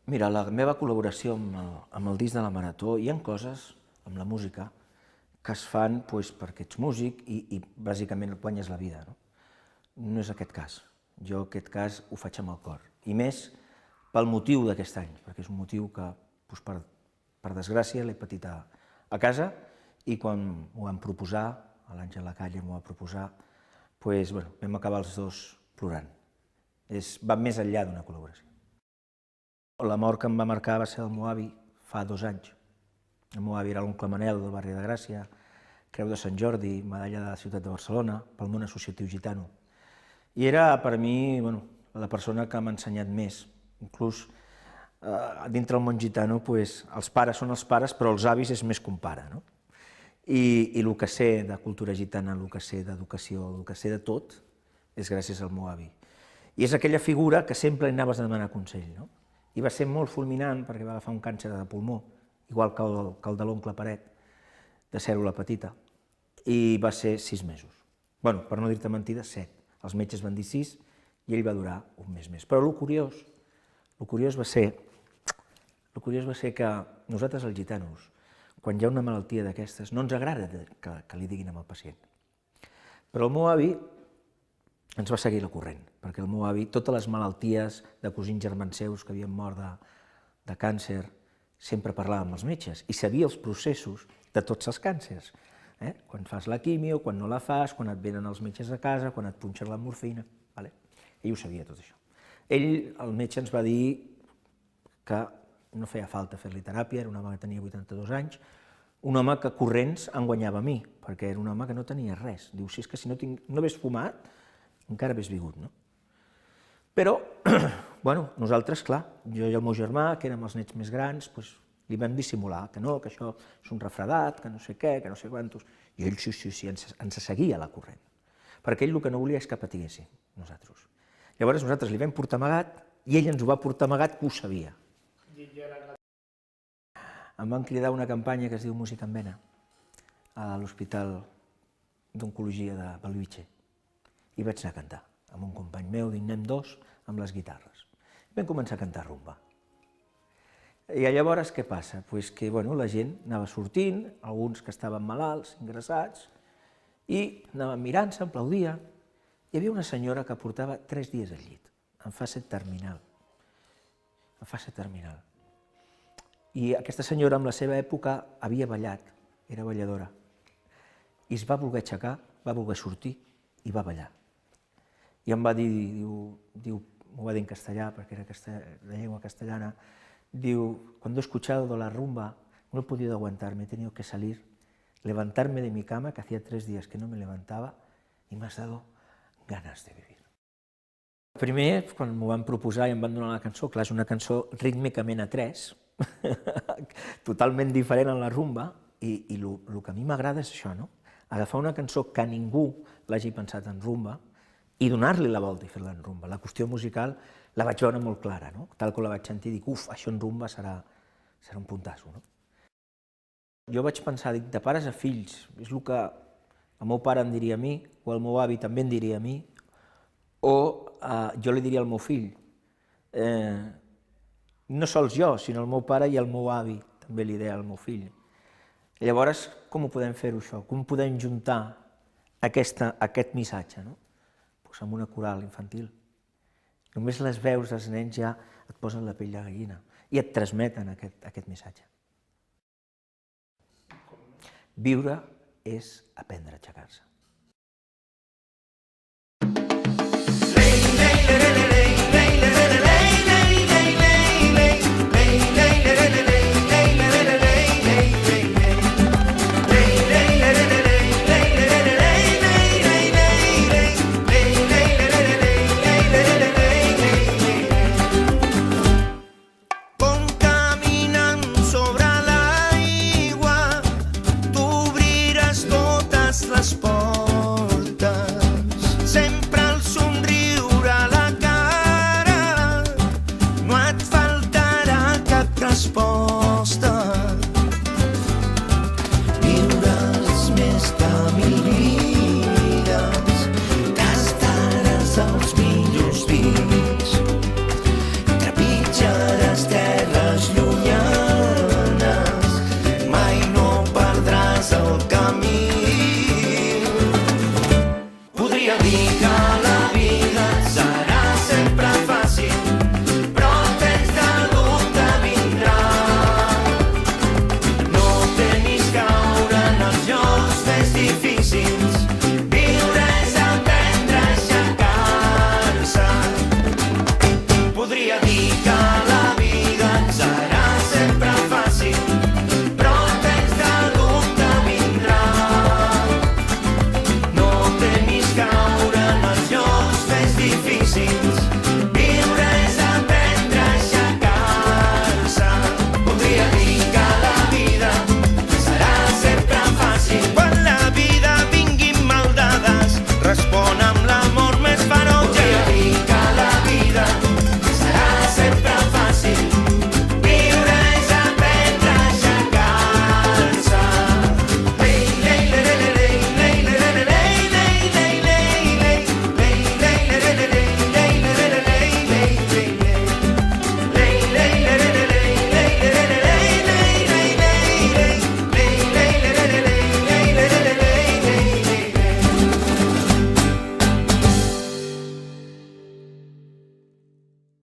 Mira, la meva col·laboració amb el disc de la Marató, hi ha coses, amb la música, que es fan perquè ets músic i bàsicament guanyes la vida. No és aquest cas. Jo aquest cas ho faig amb el cor. I més pel motiu d'aquest any, perquè és un motiu que, per desgràcia, l'he patit a casa i quan m'ho van proposar, l'Àngel Lacalle m'ho va proposar, vam acabar els dos plorant. Va més enllà d'una col·laboració. La mort que em va marcar va ser el meu avi fa 2 anys. El meu avi era l'oncle Manel del barri de Gràcia, Creu de Sant Jordi, medalla de la ciutat de Barcelona, pel món associatiu gitano. I era, per mi, la persona que m'ha ensenyat més. Inclús, dintre del món gitano, els pares són els pares, però els avis és més que un pare. I el que sé de cultura gitana, el que sé d'educació, el que sé de tot, és gràcies al meu avi. I és aquella figura que sempre li anaves a demanar consell. I va ser molt fulminant perquè va agafar un càncer de pulmó, igual que el de l'oncle Paret, de cèl·lula petita, i va ser 6 mesos. Per no dir-te mentides, 7. Els metges van dir 6 i ell va durar un mes més. Però el curiós va ser que nosaltres, els gitanos, quan hi ha una malaltia d'aquestes, no ens agrada que li diguin al pacient. Però el meu avi ens va seguir la corrent, perquè el meu avi, totes les malalties de cosins germans seus que havien mort de càncer, sempre parlava amb els metges i sabia els processos de tots els càncers. Quan fas la quimio, quan no la fas, quan et venen els metges a casa, quan et punxen la morfina. Ell ho sabia, tot això. Ell, el metge, ens va dir que no feia falta fer-li teràpia, era un home que tenia 82 anys, un home que corrents en guanyava a mi, perquè era un home que no tenia res. Diu, si és que si no hagués fumat, encara hagués vigut, no? Però, nosaltres, clar, jo i el meu germà, que érem els nets més grans, li vam dissimular que no, que això és un refredat, que no sé què, que no sé quantos, i ell sí, ens seguia la corrent, perquè ell el que no volia és que patiguéssim, nosaltres. Llavors nosaltres li vam portar amagat, i ell ens ho va portar amagat, que ho sabia. Em van cridar una campanya que es diu Música en Vena, a l'Hospital d'Oncologia de Bellvitge, i vaig anar a cantar amb un company meu d'Innem 2 amb les guitarres. Vam començar a cantar rumba. I llavors què passa? Que la gent anava sortint, alguns que estaven malalts, ingressats, i anaven mirant-se, aplaudien. Hi havia una senyora que portava 3 dies al llit, en fase terminal. I aquesta senyora, en la seva època, havia ballat, era balladora, i es va voler aixecar, va voler sortir i va ballar. I em va dir, m'ho va dir en castellà, perquè era de llengua castellana, diu, cuando he escuchado de la rumba, no he podido aguantarme, he tenido que salir, levantarme de mi cama, que hacía 3 días que no me levantaba, y me has dado ganas de vivir. Primer, quan m'ho van proposar i em van donar la cançó, clar, és una cançó rítmicament a 3, totalment diferent en la rumba, i el que a mi m'agrada és això, agafar una cançó que ningú l'hagi pensat en rumba i donar-li la volta i fer-la en rumba. La qüestió musical la vaig veure molt clara, tal com la vaig sentir, dic, això en rumba serà un puntasso. Jo vaig pensar, dic, de pares a fills, és el que el meu pare em diria a mi, o el meu avi també em diria a mi, o jo li diria al meu fill. No sols jo, sinó el meu pare i el meu avi també li deia al meu fill. Llavors, com ho podem fer-ho, això? Com podem juntar aquest missatge, amb una coral infantil? Només les veus dels nens ja et posen la pell de gallina i et transmeten aquest missatge. Viure és aprendre a aixecar-se.